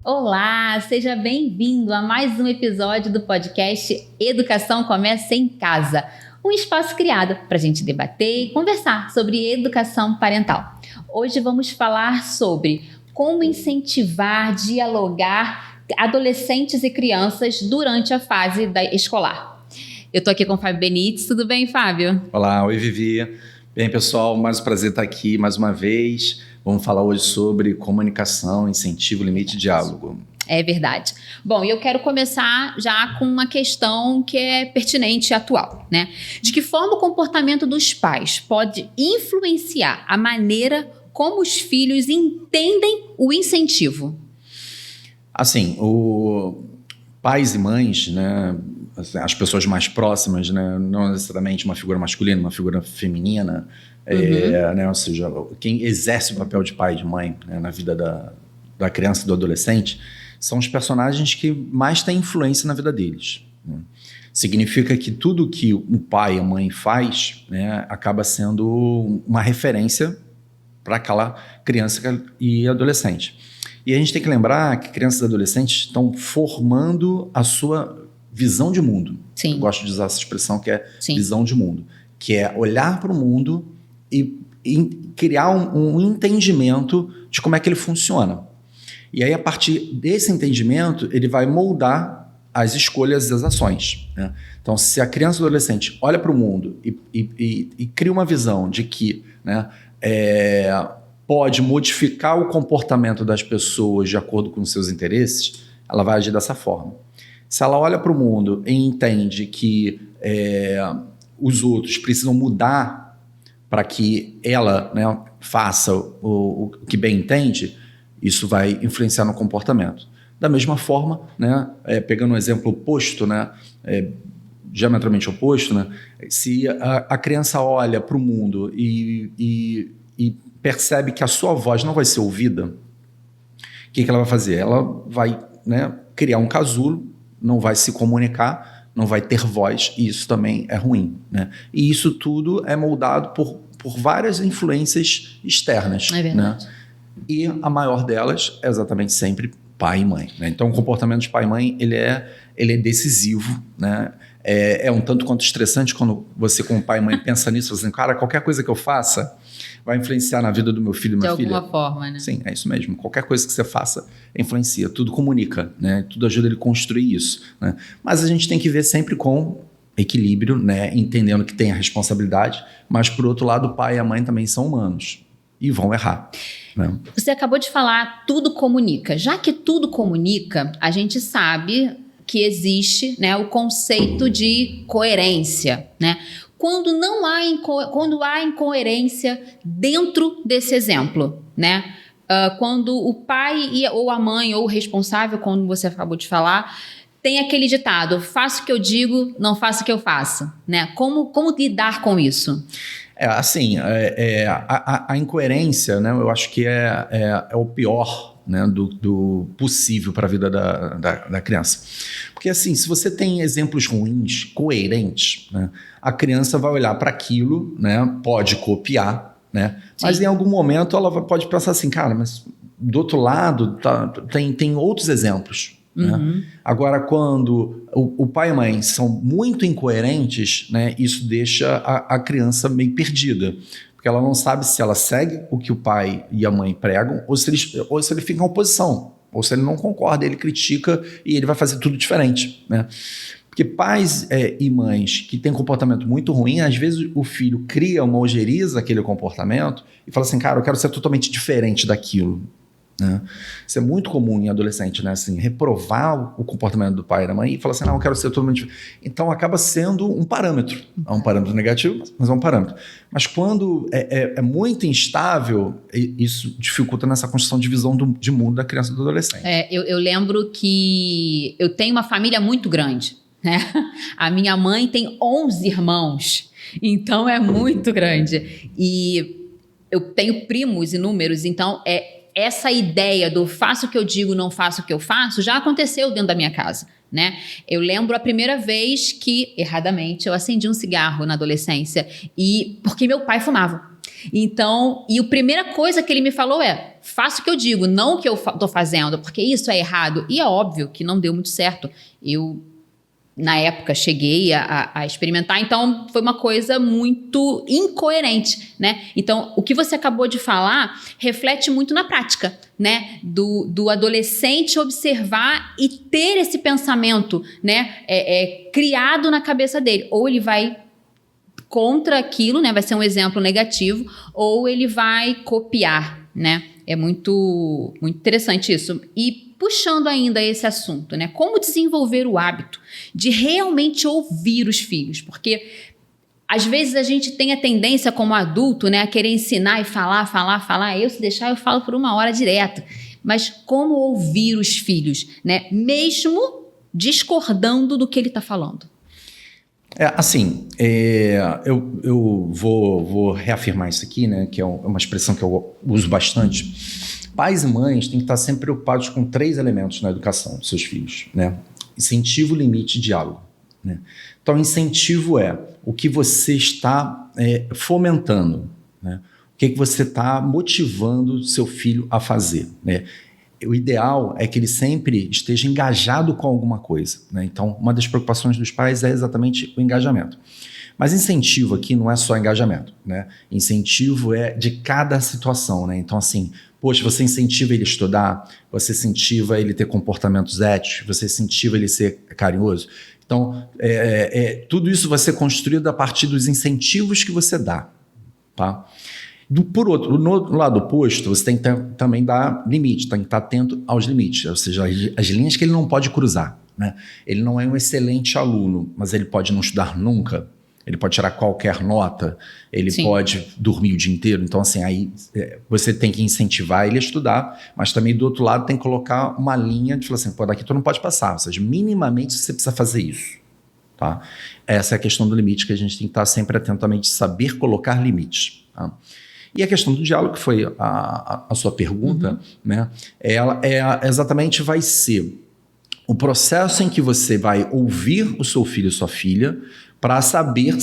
Olá, seja bem-vindo a mais um episódio do podcast Educação Começa em Casa, um espaço criado para a gente debater e conversar sobre educação parental. Hoje vamos falar sobre como incentivar, dialogar adolescentes e crianças durante a fase escolar. Eu estou aqui com o Fábio Benites, tudo bem, Fábio? Olá, oi Vivi. Bem, pessoal, mais um prazer estar aqui mais uma vez. Vamos falar hoje sobre comunicação, incentivo, limite e diálogo. É verdade. Bom, e eu quero começar já com uma questão que é pertinente e atual, né? De que forma o comportamento dos pais pode influenciar a maneira como os filhos entendem o incentivo? Assim, pais e mães, né, as pessoas mais próximas, né, não necessariamente uma figura masculina, uma figura feminina, né, ou seja, quem exerce o papel de pai e de mãe, né, na vida da criança e do adolescente, são os personagens que mais têm influência na vida deles, né? Significa que tudo que o pai e a mãe faz, né, acaba sendo uma referência para aquela criança e adolescente. E a gente tem que lembrar que crianças e adolescentes estão formando a sua visão de mundo. Sim. Eu gosto de usar essa expressão que é Sim. Visão de mundo, que é olhar para o mundo e criar um entendimento de como é que ele funciona. E aí, a partir desse entendimento, ele vai moldar as escolhas e as ações, né? Então, se a criança ou adolescente olha para o mundo e cria uma visão de que, né, pode modificar o comportamento das pessoas de acordo com os seus interesses, ela vai agir dessa forma. Se ela olha para o mundo e entende que os outros precisam mudar para que ela, né, faça o que bem entende, isso vai influenciar no comportamento. Da mesma forma, né, pegando um exemplo oposto, né, diametralmente oposto, né, se a criança olha para o mundo e percebe que a sua voz não vai ser ouvida, o que ela vai fazer? Ela vai, né, criar um casulo, não vai se comunicar, não vai ter voz, e isso também é ruim, né? E isso tudo é moldado por várias influências externas. É verdade. Né? E a maior delas é exatamente sempre pai e mãe, né? Então o comportamento de pai e mãe ele é decisivo, né? É um tanto quanto estressante quando você como pai e mãe pensa nisso, assim, cara, qualquer coisa que eu faça vai influenciar na vida do meu filho e minha filha. De alguma forma, né? Sim, é isso mesmo. Qualquer coisa que você faça influencia, tudo comunica, né? Tudo ajuda ele a construir isso, né? Mas a gente tem que ver sempre com equilíbrio, né? Entendendo que tem a responsabilidade, mas por outro lado o pai e a mãe também são humanos e vão errar, né? Você acabou de falar, tudo comunica. Já que tudo comunica, a gente sabe que existe, né, o conceito de coerência, né? Quando há incoerência dentro desse exemplo, né? Quando o pai ou a mãe ou o responsável, como você acabou de falar, tem aquele ditado: faço o que eu digo, não faço o que eu faço, né? Como lidar com isso? A incoerência, né, eu acho que é o pior, né, do possível para a vida da criança. Porque assim, se você tem exemplos ruins, coerentes, né, a criança vai olhar para aquilo, né, pode copiar, né, mas em algum momento ela pode pensar assim, cara, mas do outro lado tem outros exemplos. Né? Agora, quando o pai e a mãe são muito incoerentes, né, isso deixa a criança meio perdida, porque ela não sabe se ela segue o que o pai e a mãe pregam ou se ele fica em oposição, ou se ele não concorda, ele critica e ele vai fazer tudo diferente, né? Porque pais e mães que têm comportamento muito ruim, às vezes o filho cria uma ojeriza aquele comportamento e fala assim, cara, eu quero ser totalmente diferente daquilo. Né? Isso é muito comum em adolescente, né? Assim, reprovar o comportamento do pai e da mãe e falar assim, não, eu quero ser totalmente diferente. Então acaba sendo um parâmetro. É um parâmetro negativo, mas é um parâmetro. Mas quando é muito instável, isso dificulta nessa construção de visão de mundo da criança e do adolescente. Eu lembro que eu tenho uma família muito grande, né? A minha mãe tem 11 irmãos, então é muito grande. E eu tenho primos inúmeros, então essa ideia do faço o que eu digo, não faço o que eu faço, já aconteceu dentro da minha casa, né? Eu lembro a primeira vez que, erradamente, eu acendi um cigarro na adolescência, porque meu pai fumava. Então, e a primeira coisa que ele me falou faço o que eu digo, não o que eu tô fazendo, porque isso é errado. E é óbvio que não deu muito certo. Eu, na época, cheguei a experimentar, então foi uma coisa muito incoerente, né? Então, o que você acabou de falar reflete muito na prática, né? Do adolescente observar e ter esse pensamento, né? Criado na cabeça dele. Ou ele vai contra aquilo, né? Vai ser um exemplo negativo, ou ele vai copiar, né? É muito, muito interessante isso. E puxando ainda esse assunto, né? Como desenvolver o hábito de realmente ouvir os filhos? Porque às vezes a gente tem a tendência como adulto, né, a querer ensinar e falar. Eu, se deixar, eu falo por 1 hora direto. Mas como ouvir os filhos, né? Mesmo discordando do que ele está falando. Eu vou reafirmar isso aqui, né, que é uma expressão que eu uso bastante. Pais e mães têm que estar sempre preocupados com 3 elementos na educação dos seus filhos, né? Incentivo, limite e diálogo, né? Então, incentivo é o que você está fomentando, né? O que você está motivando seu filho a fazer, né? O ideal é que ele sempre esteja engajado com alguma coisa, né? Então, uma das preocupações dos pais é exatamente o engajamento. Mas incentivo aqui não é só engajamento, né? Incentivo é de cada situação, né? Então, assim, poxa, você incentiva ele a estudar, você incentiva ele a ter comportamentos éticos, você incentiva ele a ser carinhoso. Então, tudo isso vai ser construído a partir dos incentivos que você dá, tá? Por outro, no lado oposto, você tem que também dar limite, tem que estar atento aos limites, ou seja, as linhas que ele não pode cruzar, né? Ele não é um excelente aluno, mas ele pode não estudar nunca, ele pode tirar qualquer nota, ele Sim. pode dormir o dia inteiro. Então, assim, aí você tem que incentivar ele a estudar, mas também do outro lado tem que colocar uma linha de falar assim, pô, daqui tu não pode passar, ou seja, minimamente você precisa fazer isso, tá? Essa é a questão do limite que a gente tem que estar sempre atento também de saber colocar limites, tá? E a questão do diálogo, que foi a sua pergunta, né? Ela exatamente vai ser o processo em que você vai ouvir o seu filho e sua filha para saber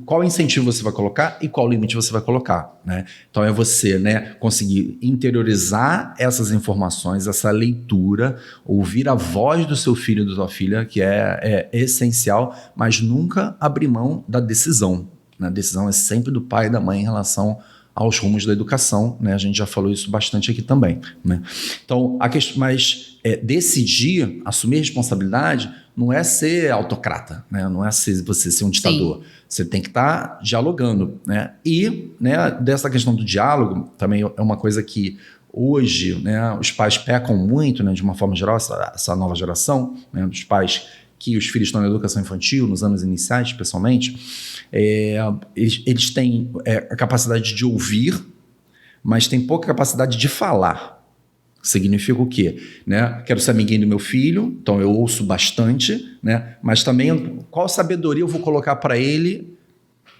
qual incentivo você vai colocar e qual limite você vai colocar, né? Então é você, né, conseguir interiorizar essas informações, essa leitura, ouvir a voz do seu filho e da sua filha, que é essencial, mas nunca abrir mão da decisão, né? A decisão é sempre do pai e da mãe em relação aos rumos da educação, né? A gente já falou isso bastante aqui também, né? Então, mas decidir, assumir responsabilidade, não é ser autocrata, né? Não é você ser um ditador. Sim. Você tem que estar dialogando, né? E, né, dessa questão do diálogo, também é uma coisa que hoje, né, os pais pecam muito, né, de uma forma geral, essa nova geração, né, dos pais que os filhos estão na educação infantil, nos anos iniciais, especialmente, eles têm a capacidade de ouvir, mas têm pouca capacidade de falar. Significa o quê? Né? Quero ser amiguinho do meu filho, então eu ouço bastante, né? Mas também qual sabedoria eu vou colocar para ele,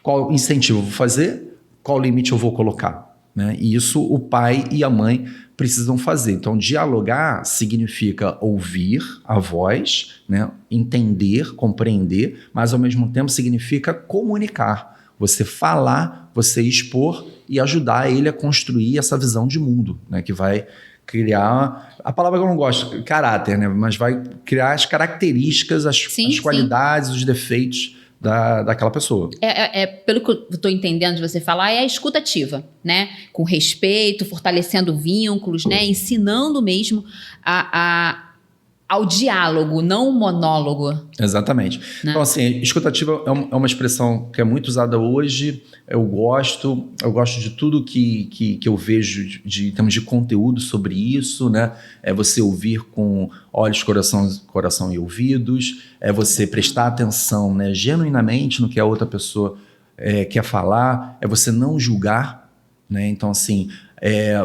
qual incentivo eu vou fazer, qual limite eu vou colocar, né? E isso o pai e a mãe precisam fazer. Então, dialogar significa ouvir a voz, né? Entender, compreender, mas ao mesmo tempo significa comunicar. Você falar, você expor e ajudar ele a construir essa visão de mundo, né? Que vai criar, a palavra que eu não gosto, caráter, né? Mas vai criar as características, as qualidades, os defeitos daquela pessoa. Pelo que eu estou entendendo de você falar, é a escuta ativa, né? Com respeito, fortalecendo vínculos, né? Ensinando mesmo ao diálogo, não o monólogo. Exatamente. Né? Então, assim, escutativa é uma expressão que é muito usada hoje. Eu gosto de tudo que eu vejo em termos de conteúdo sobre isso, né? É você ouvir com olhos, coração e ouvidos, é você prestar atenção, né, genuinamente no que a outra pessoa quer falar, é você não julgar, né? Então, assim,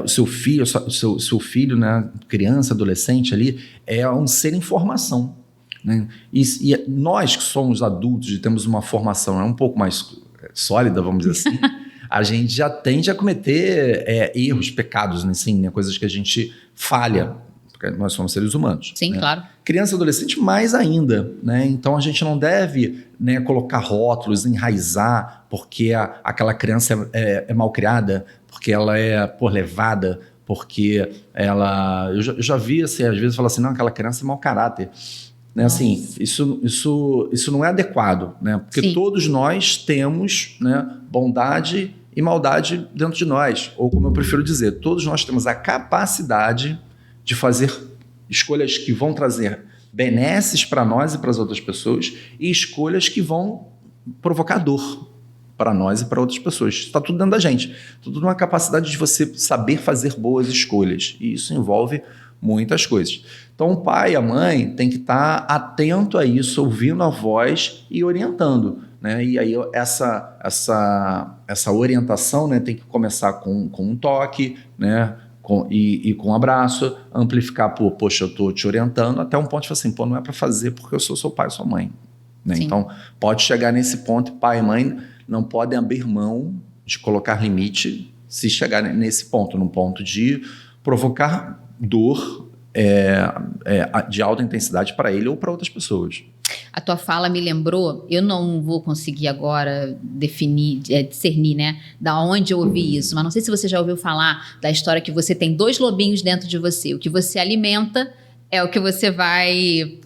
o seu filho, né, criança, adolescente ali, é um ser em formação, né? E nós que somos adultos e temos uma formação um pouco mais sólida, vamos dizer assim, a gente já tende a cometer erros, pecados, assim, né, coisas que a gente falha, porque nós somos seres humanos. Sim, né? Claro. Criança e adolescente mais ainda, né? Então a gente não deve, né, colocar rótulos, enraizar porque aquela criança é mal criada, porque ela é levada, porque eu já vi, assim, às vezes fala assim, não, aquela criança é mau caráter. Né, assim, isso não é adequado, né? Porque Sim. todos nós temos, né, bondade e maldade dentro de nós. Ou como eu prefiro dizer, todos nós temos a capacidade de fazer escolhas que vão trazer benesses para nós e para as outras pessoas e escolhas que vão provocar dor para nós e para outras pessoas. Está tudo dentro da gente. Tudo numa capacidade de você saber fazer boas escolhas. E isso envolve muitas coisas. Então, o pai e a mãe tem que estar atento a isso, ouvindo a voz e orientando. Né? E aí essa orientação, né, tem que começar com um toque, né, com um abraço, amplificar por, poxa, eu estou te orientando, até um ponto de falar assim, pô, não é para fazer porque eu sou seu pai e sua mãe. Né? Então, pode chegar nesse ponto, pai e mãe não podem abrir mão de colocar limite se chegar nesse ponto, num ponto de provocar dor de alta intensidade para ele ou para outras pessoas. A tua fala me lembrou, eu não vou conseguir agora discernir, né, da onde eu ouvi isso, mas não sei se você já ouviu falar da história que você tem 2 lobinhos dentro de você. O que você alimenta é o que você vai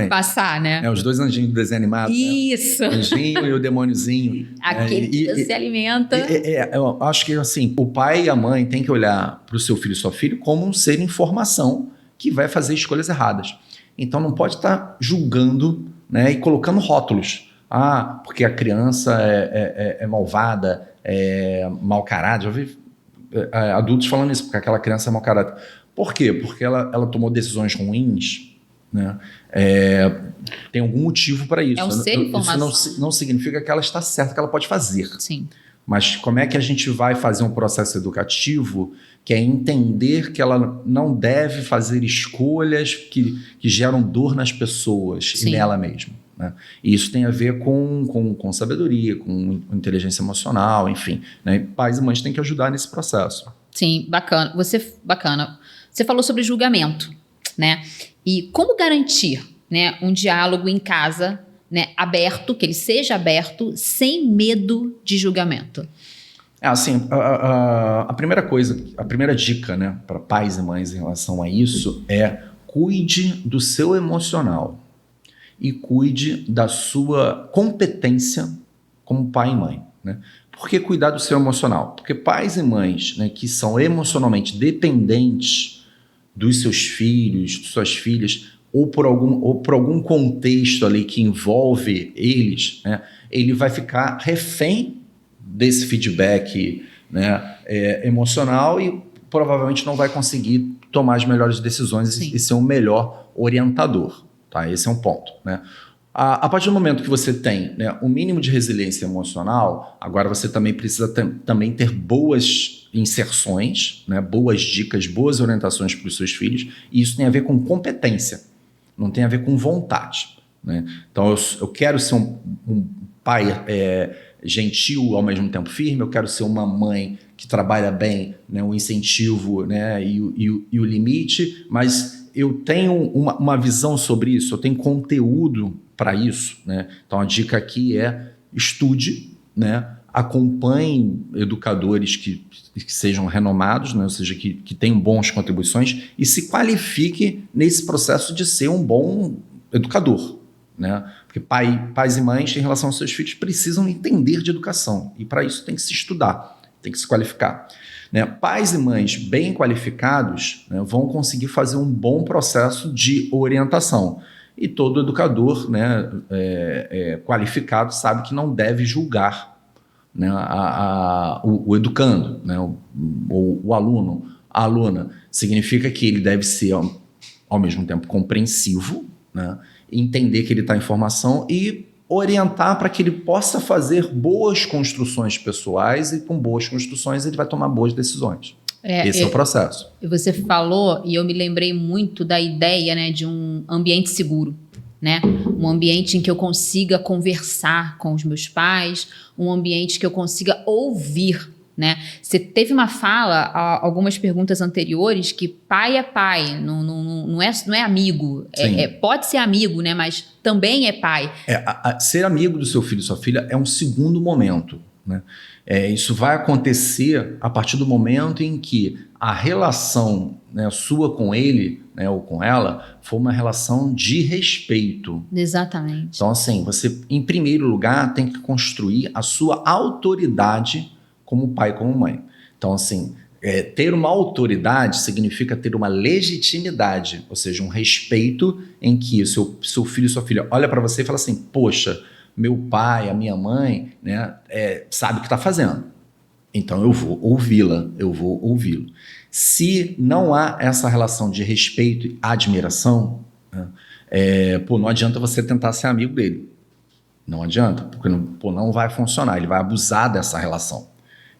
passar, né? Os 2 anjinhos do desenho animado. Isso! Né? O anjinho e o demôniozinho. Aquele que você alimenta. Eu acho que assim, o pai e a mãe têm que olhar para o seu filho e sua filha como um ser em formação que vai fazer escolhas erradas. Então não pode estar julgando, né, e colocando rótulos. Porque a criança é malvada, é mau caráter. Já vi adultos falando isso, porque aquela criança é mau caráter. Por quê? Porque ela tomou decisões ruins, né? Tem algum motivo para isso. É um ser em formação. Isso não significa que ela está certa, que ela pode fazer. Sim. Mas como é que a gente vai fazer um processo educativo que é entender que ela não deve fazer escolhas que geram dor nas pessoas e nela mesma? Né? E isso tem a ver com sabedoria, com inteligência emocional, enfim. Né? Pais e mães têm que ajudar nesse processo. Sim, bacana. Você falou sobre julgamento, né? E como garantir, né, um diálogo em casa, né, aberto, que ele seja aberto, sem medo de julgamento? Assim, a primeira coisa, a primeira dica, né, para pais e mães em relação a isso é cuide do seu emocional e cuide da sua competência como pai e mãe. Né? Por que cuidar do seu emocional? Porque pais e mães, né, que são emocionalmente dependentes dos seus filhos, de suas filhas, ou por algum contexto ali que envolve eles, né, ele vai ficar refém desse feedback, né, emocional e provavelmente não vai conseguir tomar as melhores decisões e ser um melhor orientador. Tá? Esse é um ponto. Né? A partir do momento que você tem, né, um mínimo de resiliência emocional, agora você também precisa também ter boas inserções, né, boas dicas, boas orientações para os seus filhos, e isso tem a ver com competência, não tem a ver com vontade. Né? Então, eu quero ser um pai gentil, ao mesmo tempo firme, eu quero ser uma mãe que trabalha bem, né, o incentivo, né, e o limite, mas eu tenho uma visão sobre isso, eu tenho conteúdo para isso. Né? Então, a dica aqui é estude, né, acompanhe educadores que sejam renomados, né, ou seja, que tenham boas contribuições e se qualifique nesse processo de ser um bom educador. Né? Porque pais e mães, em relação aos seus filhos, precisam entender de educação e para isso tem que se estudar, tem que se qualificar. Né? Pais e mães bem qualificados, né, vão conseguir fazer um bom processo de orientação. E todo educador, né, qualificado sabe que não deve julgar, né, o educando, né, o aluno, a aluna. Significa que ele deve ser, ao mesmo tempo, compreensivo, né, entender que ele está em formação e orientar para que ele possa fazer boas construções pessoais e com boas construções ele vai tomar boas decisões. Esse é o processo. Você falou e eu me lembrei muito da ideia, né, de um ambiente seguro. Né? Um ambiente em que eu consiga conversar com os meus pais, um ambiente que eu consiga ouvir. Né? Você teve uma fala, algumas perguntas anteriores, que pai é pai, não é amigo. Pode ser amigo, né? Mas também é pai. Ser amigo do seu filho e sua filha é um segundo momento. né? Isso vai acontecer a partir do momento em que a relação, né, sua com ele, né, ou com ela for uma relação de respeito. Exatamente. Então, assim, você, em primeiro lugar, tem que construir a sua autoridade como pai e como mãe. Então, assim, ter uma autoridade significa ter uma legitimidade, ou seja, um respeito em que o seu filho e sua filha olha para você e fala assim, poxa, meu pai, a minha mãe, né, sabe o que está fazendo. Então eu vou ouvi-la, eu vou ouvi-lo. Se não há essa relação de respeito e admiração, né, não adianta você tentar ser amigo dele. Não adianta, porque não vai funcionar, ele vai abusar dessa relação.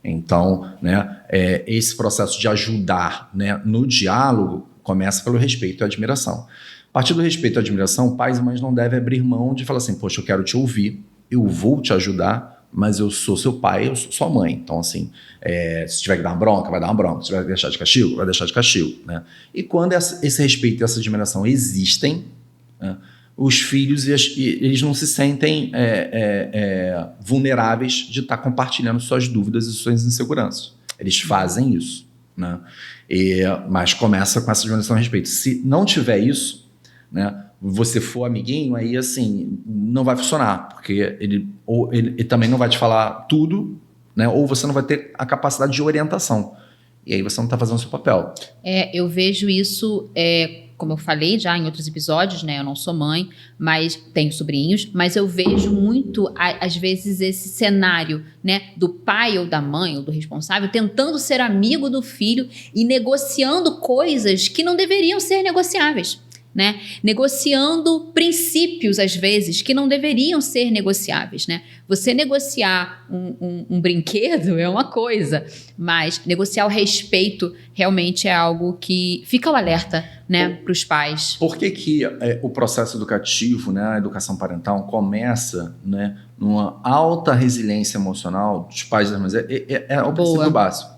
Então, né, esse processo de ajudar, né, no diálogo começa pelo respeito e admiração. A partir do respeito e admiração, pais e mães não devem abrir mão de falar assim, poxa, eu quero te ouvir, eu vou te ajudar, mas eu sou seu pai, eu sou sua mãe. Então, assim, se tiver que dar uma bronca, vai dar uma bronca. Se tiver que deixar de castigo, vai deixar de castigo, né? E quando esse respeito e essa admiração existem, né, os filhos, eles não se sentem vulneráveis de estar compartilhando suas dúvidas e suas inseguranças. Eles fazem isso, né? Mas começa com essa admiração e respeito. Se não tiver isso, né, você for amiguinho, aí assim, não vai funcionar, porque ele também não vai te falar tudo, né, ou você não vai ter a capacidade de orientação. E aí você não está fazendo o seu papel. Eu vejo isso... como eu falei já em outros episódios, né? Eu não sou mãe, mas tenho sobrinhos, mas eu vejo muito, às vezes, esse cenário, né? Do pai ou da mãe ou do responsável tentando ser amigo do filho e negociando coisas que não deveriam ser negociáveis, né? Negociando princípios, às vezes, que não deveriam ser negociáveis, né? Você negociar um brinquedo é uma coisa, mas negociar o respeito realmente é algo que fica o alerta, né, para os pais. Por que o processo educativo, né, a educação parental começa, né, numa alta resiliência emocional dos pais e das mães? É o princípio básico.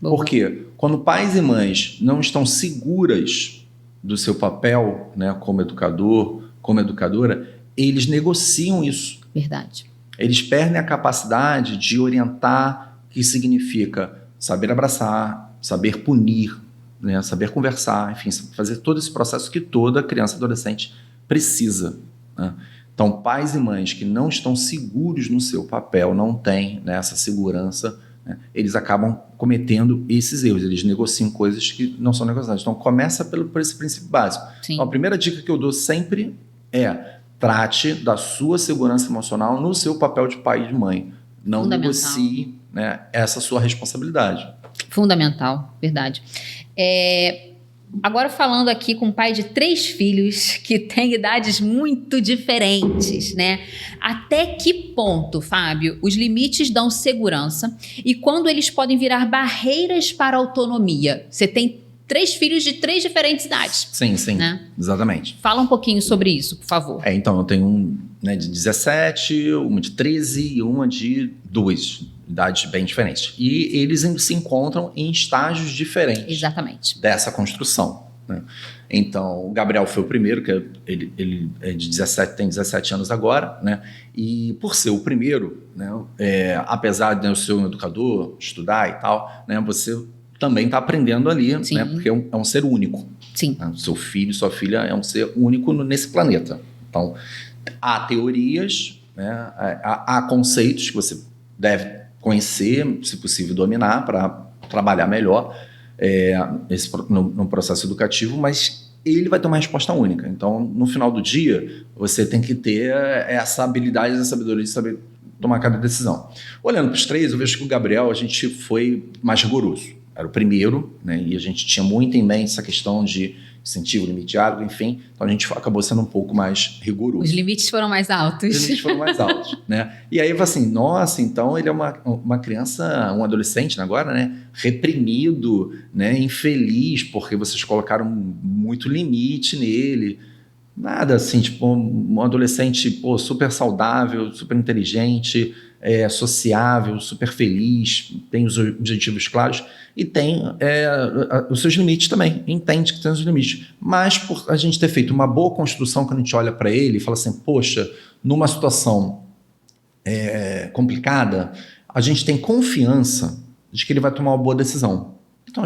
Boa. Porque quando pais e mães não estão seguras do seu papel, né, como educador, como educadora, eles negociam isso. Verdade. Eles perdem a capacidade de orientar, que significa saber abraçar, saber punir, né, saber conversar, enfim, fazer todo esse processo que toda criança e adolescente precisa, né? Então, pais e mães que não estão seguros no seu papel, não têm, né, essa segurança, né, eles acabam cometendo esses erros, eles negociam coisas que não são negociadas. Então, começa por esse princípio básico. Então, a primeira dica que eu dou sempre trate da sua segurança emocional no seu papel de pai e de mãe. Não negocie, né, essa sua responsabilidade. Fundamental, verdade. Agora falando aqui com um pai de 3 filhos que tem idades muito diferentes, né? Até que ponto, Fábio, os limites dão segurança e quando eles podem virar barreiras para a autonomia? Você tem 3 filhos de 3 diferentes idades. Sim, né? Exatamente. Fala um pouquinho sobre isso, por favor. Então, eu tenho um, né, de 17, uma de 13 e uma de 2, idades bem diferentes. E eles se encontram em estágios diferentes. Exatamente. Dessa construção, né? Então, o Gabriel foi o primeiro, que ele é de 17, tem 17 anos agora, né? E por ser o primeiro, né, apesar de eu ser um educador, estudar e tal, né, você também está aprendendo ali, né, porque é um ser único. Sim. Né? Seu filho, sua filha é um ser único nesse planeta. Então, há teorias, né, há conceitos que você deve conhecer, se possível dominar, para trabalhar melhor no processo educativo, mas ele vai ter uma resposta única. Então, no final do dia, você tem que ter essa habilidade, essa sabedoria de saber tomar cada decisão. Olhando para os 3, eu vejo que o Gabriel, a gente foi mais rigoroso. Era o primeiro, né, e a gente tinha muito em mente essa questão de incentivo, limite diálogo, enfim. Então a gente acabou sendo um pouco mais rigoroso. Os limites foram mais altos. Os limites foram mais altos, né? E aí, assim, nossa, então ele é uma criança, um adolescente agora, né? Reprimido, né? Infeliz, porque vocês colocaram muito limite nele. Nada assim, tipo, um adolescente super saudável, super inteligente, sociável, super feliz, tem os objetivos claros e tem os seus limites também, entende que tem os limites. Mas por a gente ter feito uma boa construção, quando a gente olha para ele e fala assim, poxa, numa situação complicada, a gente tem confiança de que ele vai tomar uma boa decisão. Então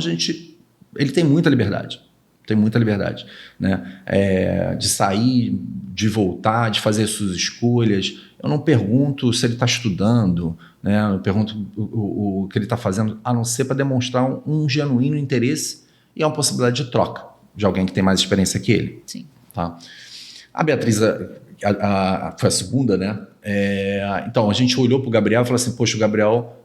ele tem muita liberdade. Né? De sair, de voltar, de fazer suas escolhas. Eu não pergunto se ele está estudando, né? Eu pergunto o que ele está fazendo, a não ser para demonstrar um genuíno interesse e uma possibilidade de troca de alguém que tem mais experiência que ele. Sim. Tá? A Beatriz foi a segunda, né? Então, a gente olhou para o Gabriel e falou assim, poxa, o Gabriel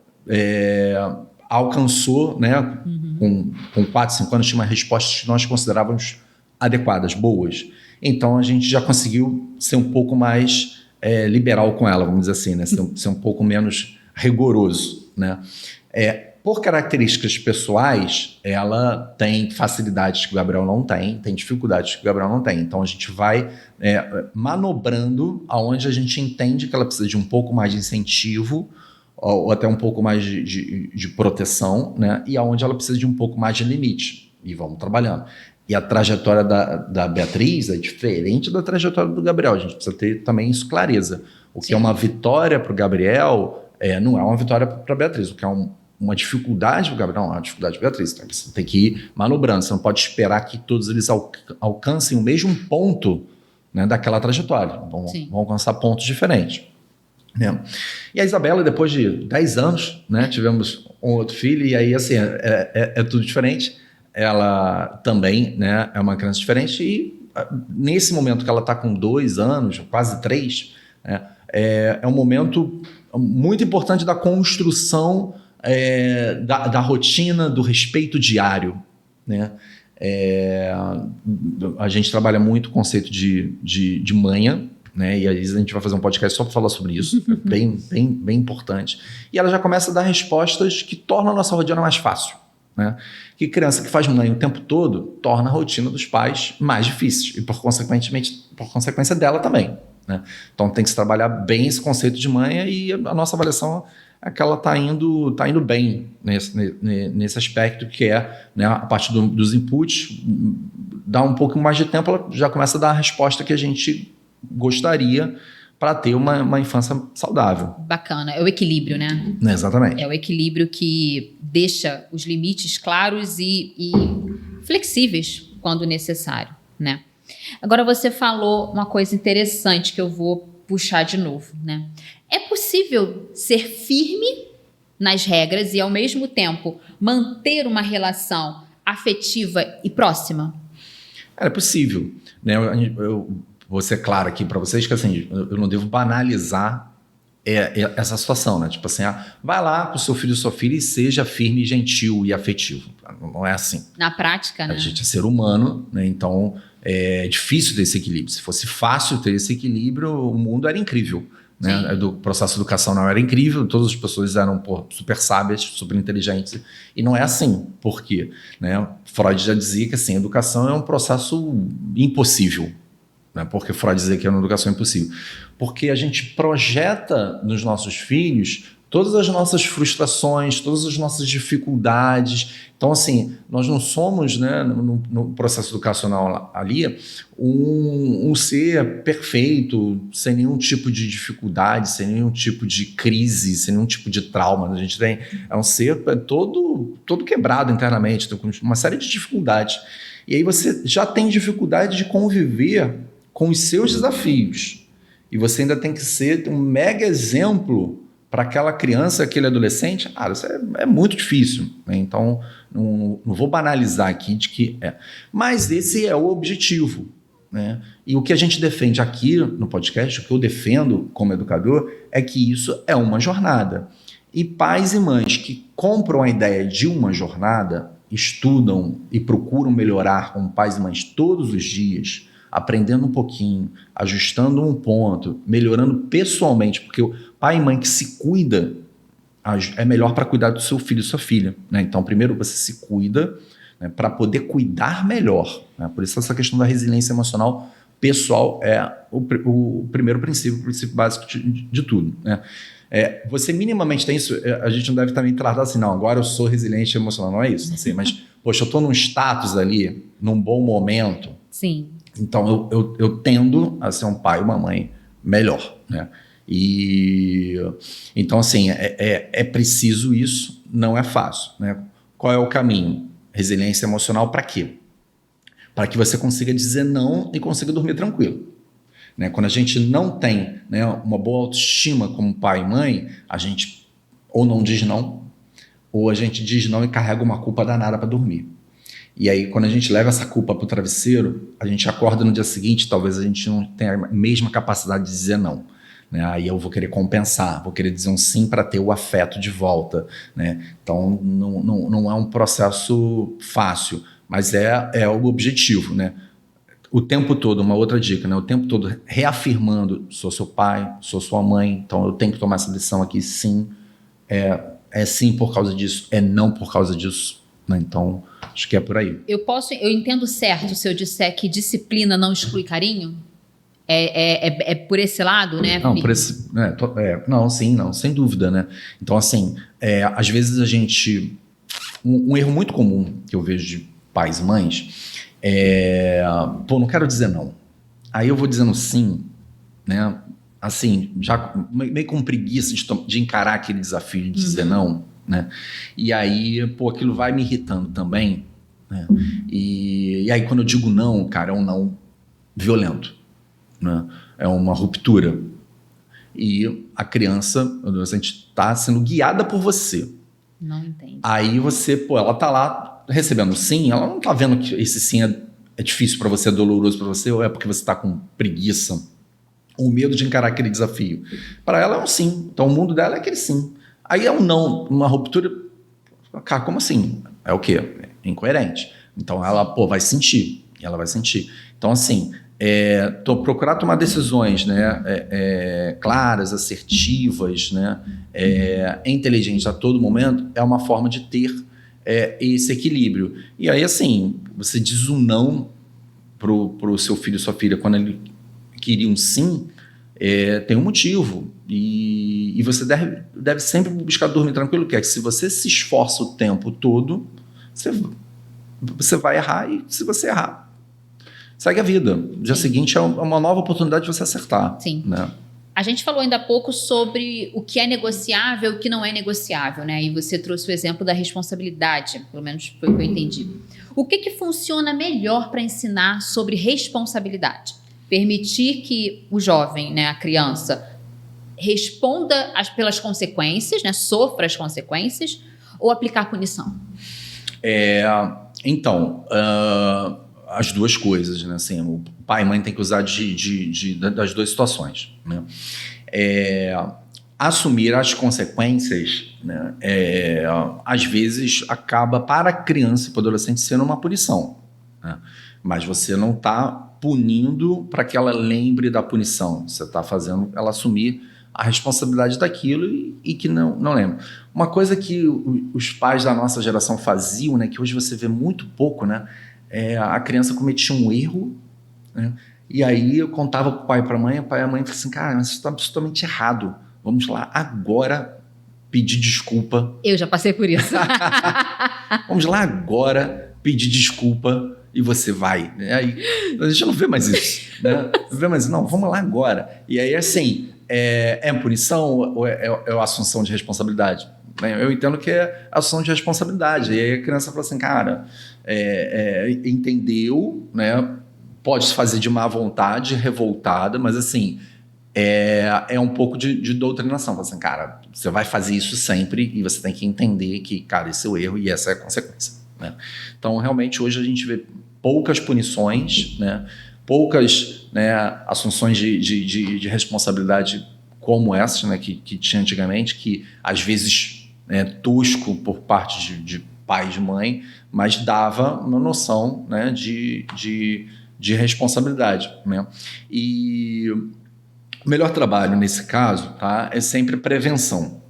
alcançou, né? Com 4, 5 anos, tinha uma resposta que nós considerávamos adequadas, boas. Então, a gente já conseguiu ser um pouco mais liberal com ela, vamos dizer assim, né? Ser um pouco menos rigoroso, né? Por características pessoais, ela tem facilidades que o Gabriel não tem dificuldades que o Gabriel não tem. Então, a gente vai manobrando aonde a gente entende que ela precisa de um pouco mais de incentivo ou até um pouco mais de proteção, né? E aonde ela precisa de um pouco mais de limite. E vamos trabalhando. E a trajetória da Beatriz é diferente da trajetória do Gabriel. A gente precisa ter também isso clareza. O que é uma vitória para o Gabriel não é uma vitória para a Beatriz. O que é uma dificuldade para o Gabriel não é uma dificuldade para a Beatriz. Então, você tem que ir manobrando. Você não pode esperar que todos eles alcancem o mesmo ponto, né, daquela trajetória. Vão alcançar pontos diferentes. E a Isabela, depois de 10 anos, né, tivemos um outro filho, e aí assim, tudo diferente. Ela também, né, é uma criança diferente, e nesse momento que ela está com 2 anos, quase 3, né, é um momento muito importante da construção da rotina, do respeito diário, né? A gente trabalha muito o conceito de manha, né? E aí a gente vai fazer um podcast só para falar sobre isso, bem importante. E ela já começa a dar respostas que tornam a nossa rotina mais fácil, né? Que criança que faz manha o tempo todo torna a rotina dos pais mais difícil e por consequência dela também, né? Então tem que se trabalhar bem esse conceito de manha, e a nossa avaliação é que ela está indo bem nesse aspecto, que né, a partir dos inputs, dá um pouco mais de tempo, ela já começa a dar a resposta que a gente gostaria para ter uma infância saudável. Bacana, é o equilíbrio, né? Exatamente. É o equilíbrio que deixa os limites claros e flexíveis quando necessário, né? Agora você falou uma coisa interessante que eu vou puxar de novo, né? É possível ser firme nas regras e, ao mesmo tempo, manter uma relação afetiva e próxima? É possível, né? Eu vou ser claro aqui para vocês que assim, eu não devo banalizar essa situação, né? Tipo assim, vai lá com o seu filho e sua filha e seja firme, gentil e afetivo. Não é assim. Na prática, né? A gente é ser humano, né? Então é difícil ter esse equilíbrio. Se fosse fácil ter esse equilíbrio, o mundo era incrível, né? O processo educacional era incrível, todas as pessoas eram super sábias, super inteligentes, e não é assim. Por quê? Né? Freud já dizia que assim, a educação é um processo impossível. Né? Por que Freud dizia que é uma educação impossível? Porque a gente projeta nos nossos filhos todas as nossas frustrações, todas as nossas dificuldades. Então, assim, nós não somos, né, no processo educacional ali, um ser perfeito, sem nenhum tipo de dificuldade, sem nenhum tipo de crise, sem nenhum tipo de trauma. A gente é um ser todo quebrado internamente, com uma série de dificuldades. E aí você já tem dificuldade de conviver com os seus desafios. E você ainda tem que ser um mega exemplo para aquela criança, aquele adolescente. Isso é muito difícil, né? Então, não vou banalizar aqui de que é. Mas esse é o objetivo, né? E o que a gente defende aqui no podcast, o que eu defendo como educador, é que isso é uma jornada. E pais e mães que compram a ideia de uma jornada, estudam e procuram melhorar como pais e mães todos os dias, aprendendo um pouquinho, ajustando um ponto, melhorando pessoalmente, porque o pai e mãe que se cuida é melhor para cuidar do seu filho e sua filha, né? Então, primeiro você se cuida, né, para poder cuidar melhor, né? Por isso essa questão da resiliência emocional pessoal é o primeiro princípio básico de tudo, né? Você minimamente tem isso, a gente não deve também tratar assim, não, agora eu sou resiliente emocional, não é isso, assim, mas, poxa, eu estou num status ali, num bom momento. Sim. Então, eu tendo a ser um pai e uma mãe melhor, né? E então, assim, é preciso isso, não é fácil, né? Qual é o caminho? Resiliência emocional para quê? Para que você consiga dizer não e consiga dormir tranquilo. Né? Quando a gente não tem, né, uma boa autoestima como pai e mãe, a gente ou não diz não, ou a gente diz não e carrega uma culpa danada para dormir. E aí, quando a gente leva essa culpa para o travesseiro, a gente acorda no dia seguinte, talvez a gente não tenha a mesma capacidade de dizer não. Né? Aí eu vou querer compensar, vou querer dizer um sim para ter o afeto de volta. Né? Então, não é um processo fácil, mas é o objetivo. Né? O tempo todo, uma outra dica, né? O tempo todo reafirmando, sou seu pai, sou sua mãe, então eu tenho que tomar essa decisão aqui, sim. É sim por causa disso, é não por causa disso. Né? Então, acho que é por aí. Eu entendo certo se eu disser que disciplina não exclui carinho? É por esse lado, né? Não, por esse, não, sim, não, sem dúvida, né? Então, assim, às vezes a gente... Um erro muito comum que eu vejo de pais e mães não quero dizer não. Aí eu vou dizendo sim, né? Assim, já meio com preguiça de encarar aquele desafio de dizer não, né? E aí, aquilo vai me irritando também, né? E aí quando eu digo não, cara, é um não violento. Né? É uma ruptura. E a criança, o adolescente, está sendo guiada por você. Não entende. Aí você, ela tá lá recebendo sim, ela não tá vendo que esse sim é difícil para você, é doloroso para você, ou é porque você tá com preguiça, ou medo de encarar aquele desafio. Para ela é um sim. Então o mundo dela é aquele sim. Aí é um não, uma ruptura. Cara, como assim? É o quê? É incoerente. Então ela, vai sentir. Ela vai sentir. Então, assim, procurar tomar decisões, né, claras, assertivas, né, inteligentes a todo momento, é uma forma de ter esse equilíbrio. E aí, assim, você diz um não pro seu filho ou sua filha quando ele queria um sim, tem um motivo. E você deve sempre buscar dormir tranquilo, que é que se você se esforça o tempo todo, você vai errar, e se você errar, segue a vida. No dia seguinte é uma nova oportunidade de você acertar. Sim. Né? A gente falou ainda há pouco sobre o que é negociável e o que não é negociável, né? E você trouxe o exemplo da responsabilidade, pelo menos foi o que eu entendi. O que funciona melhor para ensinar sobre responsabilidade? Permitir que o jovem, né, a criança, responda pelas consequências, né, sofra as consequências, ou aplicar punição? Então, as duas coisas, né? Assim, o pai e mãe tem que usar das duas situações, né? Assumir as consequências, né? Às vezes acaba para a criança e para o adolescente sendo uma punição, né? Mas você não está punindo para que ela lembre da punição, você está fazendo ela assumir a responsabilidade daquilo e que não lembra. Uma coisa que os pais da nossa geração faziam, né, que hoje você vê muito pouco, né, a criança cometia um erro, né, e aí eu contava para o pai e para a mãe, o pai e a mãe falavam assim, cara, mas isso está absolutamente errado, vamos lá agora pedir desculpa. Eu já passei por isso. Vamos lá agora pedir desculpa e você vai. Aí a gente não vê mais isso, né? Não vê mais, não, vamos lá agora. E aí, assim, punição ou é assunção de responsabilidade? Eu entendo que é assunção de responsabilidade. E aí a criança fala assim, cara, entendeu, né? Pode se fazer de má vontade, revoltada, mas assim, é um pouco de doutrinação. Fala assim, cara, você vai fazer isso sempre e você tem que entender que, cara, esse é o erro e essa é a consequência. Né? Então, realmente, hoje a gente vê poucas punições, né? Poucas, né, assunções de responsabilidade como essas, né, que tinha antigamente, que às vezes é tosco por parte de pai e de mãe, mas dava uma noção, né, de responsabilidade. Né? E o melhor trabalho nesse caso, tá, é sempre prevenção.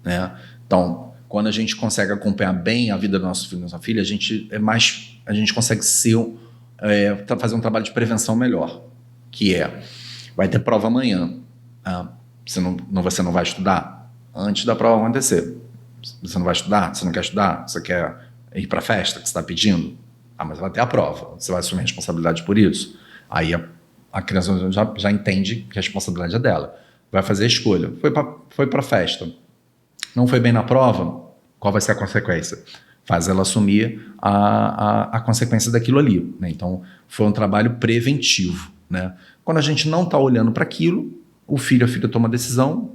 Né? Então, quando a gente consegue acompanhar bem a vida do nosso filho e nossa filha, a gente consegue fazer um trabalho de prevenção melhor, que vai ter prova amanhã. Você não vai estudar antes da prova acontecer. Você não vai estudar? Você não quer estudar? Você quer ir para a festa que você está pedindo? Mas vai ter a prova. Você vai assumir a responsabilidade por isso? Aí a criança já entende que a responsabilidade é dela. vai fazer a escolha. Foi para a festa. Não foi bem na prova, qual vai ser a consequência? Faz ela assumir a consequência daquilo ali, né? Então, foi um trabalho preventivo, né? Quando a gente não está olhando para aquilo, o filho ou a filha toma a decisão,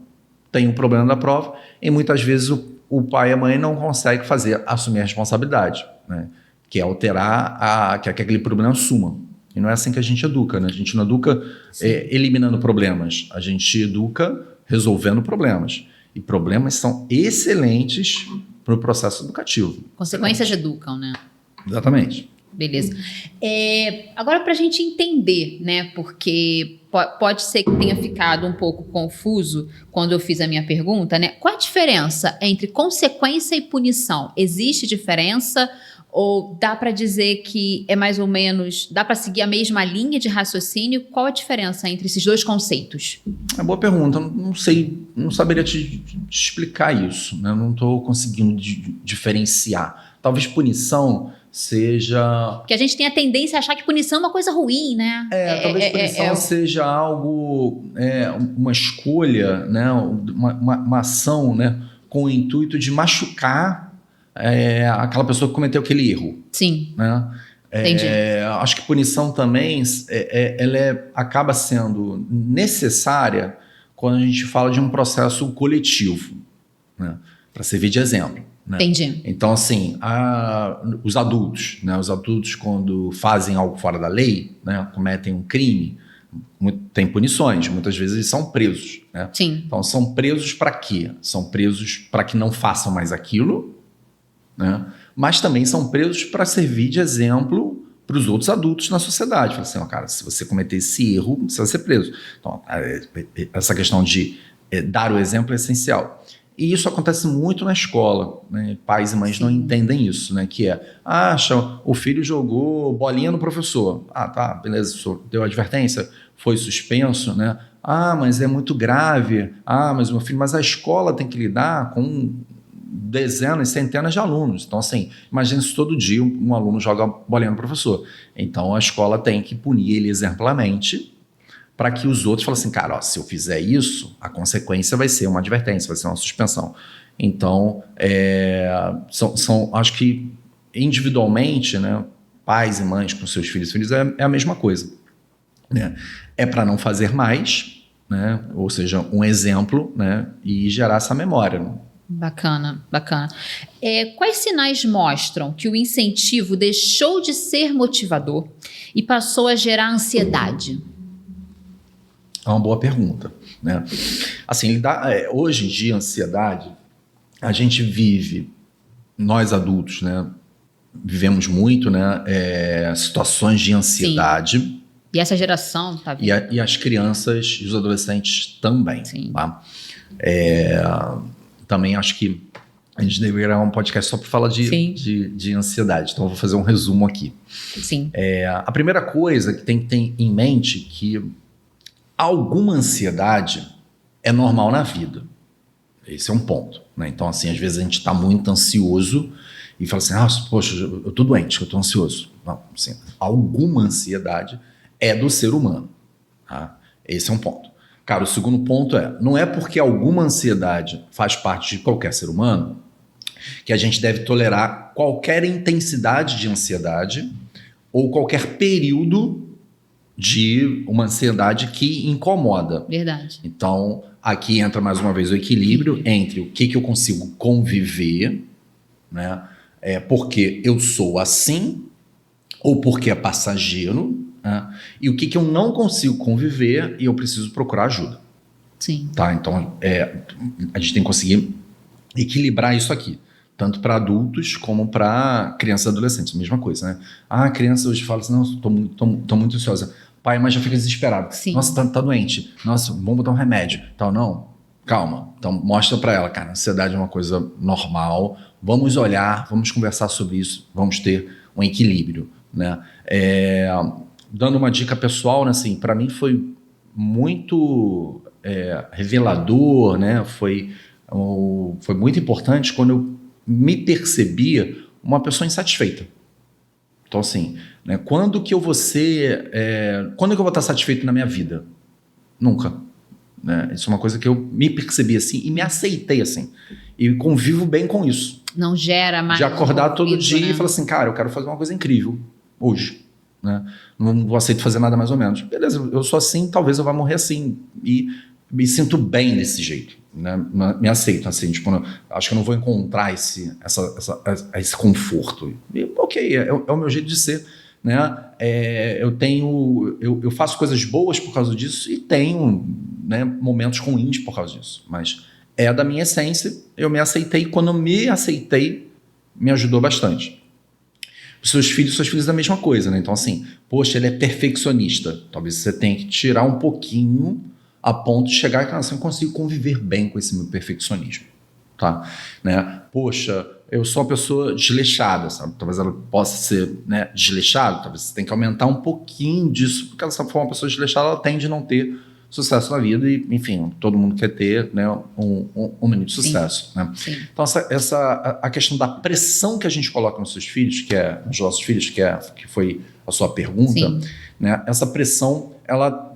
tem um problema da prova, e muitas vezes o pai e a mãe não conseguem assumir a responsabilidade, né? Que é alterar, que aquele problema suma. E não é assim que a gente educa, né? A gente não educa eliminando problemas, a gente educa resolvendo problemas. E problemas são excelentes para o processo educativo. Consequências educam, né? Exatamente. Beleza. Agora, para a gente entender, né? Porque pode ser que tenha ficado um pouco confuso quando eu fiz a minha pergunta, né? Qual a diferença entre consequência e punição? Existe diferença? Ou dá para dizer que é mais ou menos... Dá para seguir a mesma linha de raciocínio? Qual a diferença entre esses dois conceitos? É boa pergunta. Não sei, não saberia te explicar isso, né? Não estou conseguindo diferenciar. Talvez punição seja... Porque a gente tem a tendência a achar que punição é uma coisa ruim, né? Talvez punição seja algo, uma escolha, né? Uma ação, né? Com o intuito de machucar aquela pessoa que cometeu aquele erro. Sim. Né? Entendi. Acho que punição também ela acaba sendo necessária quando a gente fala de um processo coletivo, né? Para servir de exemplo. Né? Entendi. Então, assim, os adultos, né? Os adultos, quando fazem algo fora da lei, né? Cometem um crime, tem punições, muitas vezes eles são presos. Né? Sim. Então, são presos para quê? São presos para que não façam mais aquilo, né? Mas também são presos para servir de exemplo para os outros adultos na sociedade. Fala assim, cara, se você cometer esse erro, você vai ser preso. Então, essa questão de dar o exemplo é essencial. E isso acontece muito na escola, né? Pais e mães não entendem isso, né? Que o filho jogou bolinha no professor. Tá, beleza, o senhor deu advertência, foi suspenso, né? Mas é muito grave. Mas meu filho, mas a escola tem que lidar com dezenas, centenas de alunos. Então, assim, imagina se todo dia um aluno joga bolinha no professor. Então, a escola tem que punir ele exemplarmente para que os outros falem assim, cara, se eu fizer isso, a consequência vai ser uma advertência, vai ser uma suspensão. Então, acho que individualmente, né, pais e mães com seus filhos é a mesma coisa. Né? É para não fazer mais, né? Ou seja, um exemplo, né? E gerar essa memória. Né? Bacana, bacana. Quais sinais mostram que o incentivo deixou de ser motivador e passou a gerar ansiedade? É uma boa pergunta, né? Assim, hoje em dia, ansiedade, a gente vive, nós adultos, né? Vivemos muito, né? Situações de ansiedade. Sim. E essa geração tá vendo? E as crianças e os adolescentes também. Sim. Tá? Também acho que a gente deveria gravar um podcast só para falar de ansiedade. Então, eu vou fazer um resumo aqui. Sim. A primeira coisa que tem que ter em mente é que alguma ansiedade é normal na vida. Esse é um ponto. Né? Então, assim, às vezes a gente está muito ansioso e fala assim, poxa, eu tô doente, eu tô ansioso. Não, assim, alguma ansiedade é do ser humano. Tá? Esse é um ponto. Cara, o segundo ponto não é porque alguma ansiedade faz parte de qualquer ser humano que a gente deve tolerar qualquer intensidade de ansiedade ou qualquer período de uma ansiedade que incomoda. Verdade. Então, aqui entra mais uma vez o equilíbrio entre o que eu consigo conviver, né? Porque eu sou assim ou porque é passageiro, né? E o que eu não consigo conviver e eu preciso procurar ajuda. Sim. Tá? Então, a gente tem que conseguir equilibrar isso aqui. Tanto para adultos como para crianças e adolescentes. Mesma coisa, né? A criança hoje fala assim, não, estou muito ansiosa. Pai, mas já fica desesperado. Sim. Nossa, tá doente. Nossa, vamos botar um remédio. Então, não, calma. Então, mostra para ela, cara, a ansiedade é uma coisa normal. Vamos olhar, vamos conversar sobre isso. Vamos ter um equilíbrio, né? Dando uma dica pessoal, né, assim, para mim foi muito revelador, né? Foi muito importante quando eu me percebia uma pessoa insatisfeita. Então, assim, né, quando que eu vou estar satisfeito na minha vida? Nunca. né? Isso é uma coisa que eu me percebi assim e me aceitei assim. E convivo bem com isso. Não gera mais. De acordar todo dia, né? E falar assim, cara, eu quero fazer uma coisa incrível hoje. Né? Não vou aceitar fazer nada mais ou menos. Beleza, eu sou assim, talvez eu vá morrer assim. E me sinto bem desse jeito. Né? Me aceito assim, tipo, acho que eu não vou encontrar esse conforto. E, ok, é o meu jeito de ser. Né? Eu faço coisas boas por causa disso e tenho, né, momentos ruins por causa disso. Mas é da minha essência, eu me aceitei. Quando me aceitei, me ajudou bastante. Os seus filhos da mesma coisa, né? Então, assim, poxa, ele é perfeccionista. Talvez você tenha que tirar um pouquinho a ponto de chegar e falar assim, eu consigo conviver bem com esse meu perfeccionismo. Tá? Né? Poxa, eu sou uma pessoa desleixada, sabe? Talvez ela possa ser, né, desleixada, talvez você tenha que aumentar um pouquinho disso, porque ela, se for uma pessoa desleixada, ela tende a não ter sucesso na vida e, enfim, todo mundo quer ter, né, um menino de sucesso. Né? Então, a questão da pressão que a gente coloca nos seus filhos, nos nossos filhos, que foi a sua pergunta, né, essa pressão, ela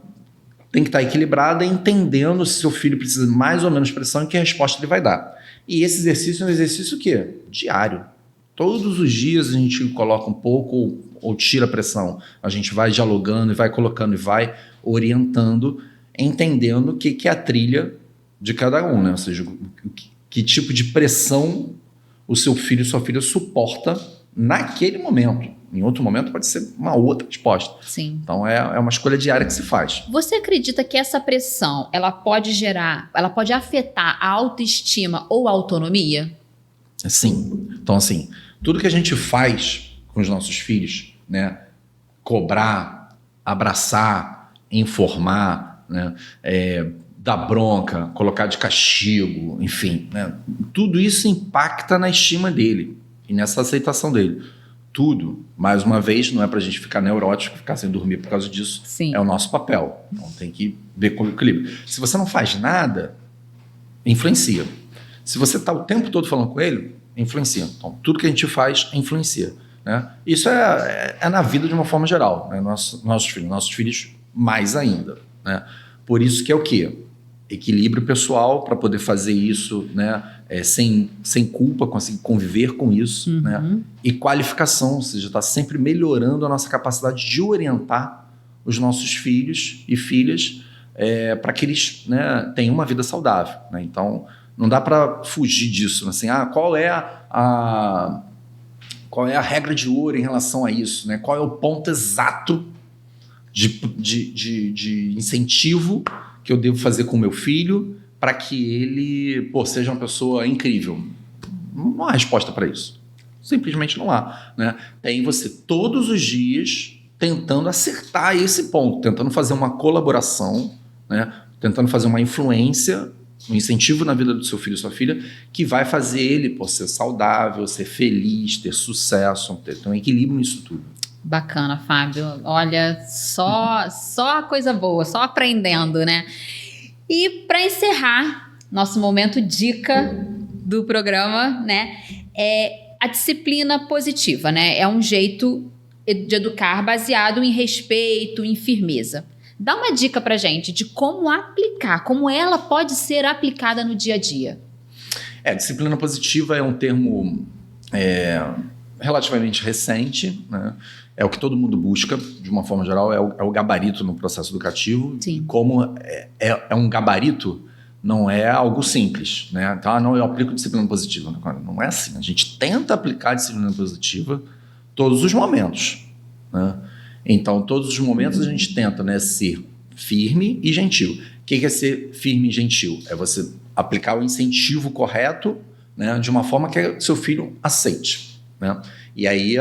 tem que estar equilibrada, entendendo se seu filho precisa de mais ou menos pressão e que resposta ele vai dar. E esse exercício é um exercício o quê? Diário. Todos os dias a gente coloca um pouco ou tira a pressão. A gente vai dialogando e vai colocando e vai orientando, entendendo o que é a trilha de cada um, né? Ou seja, que tipo de pressão o seu filho e sua filha suporta naquele momento. Em outro momento pode ser uma outra resposta. Sim. Então é uma escolha diária que se faz. Você acredita que essa pressão, ela pode afetar a autoestima ou a autonomia? Sim. Então, assim, tudo que a gente faz com os nossos filhos, né? Cobrar, abraçar, informar, né? Dar bronca, colocar de castigo, enfim, né? Tudo isso impacta na estima dele e nessa aceitação dele. Tudo, mais uma vez, não é pra gente ficar neurótico, ficar sem dormir por causa disso. Sim. É o nosso papel. Então tem que ver com o equilíbrio. Se você não faz nada, influencia. Se você está o tempo todo falando com ele, influencia. Então tudo que a gente faz influencia. Né? Isso é na vida de uma forma geral. Né? Nossos filhos mais ainda. Né? Por isso que é o quê? Equilíbrio pessoal para poder fazer isso, né? Sem culpa, conseguir conviver com isso, né? E qualificação, ou seja, está sempre melhorando a nossa capacidade de orientar os nossos filhos e filhas para que eles, né, tenham uma vida saudável. Né? Então, não dá para fugir disso. Assim, qual é a regra de ouro em relação a isso? Né? Qual é o ponto exato de incentivo que eu devo fazer com o meu filho para que ele seja uma pessoa incrível? Não há resposta para isso. Simplesmente não há. Né? Tem você todos os dias tentando acertar esse ponto, tentando fazer uma colaboração, né? Tentando fazer uma influência, um incentivo na vida do seu filho e sua filha, que vai fazer ele ser saudável, ser feliz, ter sucesso, ter um equilíbrio nisso tudo. Bacana, Fábio. Olha, só coisa boa, só aprendendo, né? E para encerrar nosso momento dica do programa, né? A disciplina positiva, né? É um jeito de educar baseado em respeito, em firmeza. Dá uma dica pra gente de como aplicar, como ela pode ser aplicada no dia a dia. Disciplina positiva é um termo relativamente recente, né? É o que todo mundo busca, de uma forma geral, é o gabarito no processo educativo. Sim. E como é um gabarito, não é algo simples, né? Então, não, eu aplico disciplina positiva. Não é assim. A gente tenta aplicar disciplina positiva todos os momentos, né? Então, todos os momentos a gente tenta, né, ser firme e gentil. O que é ser firme e gentil? É você aplicar o incentivo correto, né, de uma forma que seu filho aceite, né? E aí,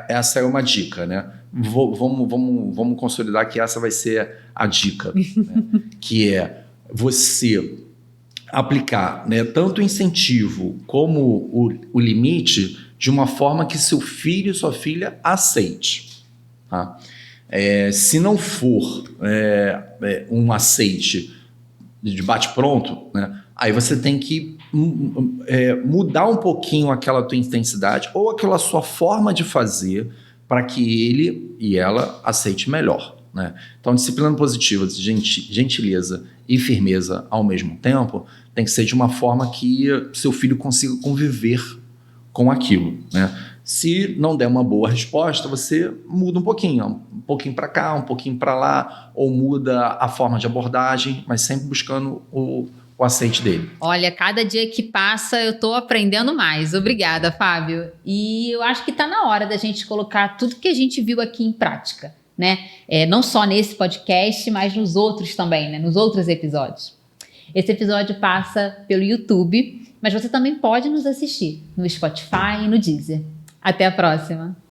essa é uma dica, né? Vamos consolidar que essa vai ser a dica, né? Que é você aplicar, né, tanto o incentivo como o limite de uma forma que seu filho e sua filha aceite. Tá? Se não for um aceite de bate-pronto, né, aí você tem que mudar um pouquinho aquela tua intensidade ou aquela sua forma de fazer para que ele e ela aceite melhor. né? Então, disciplina positiva, gentileza e firmeza ao mesmo tempo, tem que ser de uma forma que seu filho consiga conviver com aquilo, né? Se não der uma boa resposta, você muda um pouquinho para cá, um pouquinho para lá, ou muda a forma de abordagem, mas sempre buscando o aceite dele. Olha, cada dia que passa eu tô aprendendo mais. Obrigada, Fábio. E eu acho que tá na hora da gente colocar tudo que a gente viu aqui em prática, né? Não só nesse podcast, mas nos outros também, né? Nos outros episódios. Esse episódio passa pelo YouTube, mas você também pode nos assistir no Spotify e no Deezer. Até a próxima!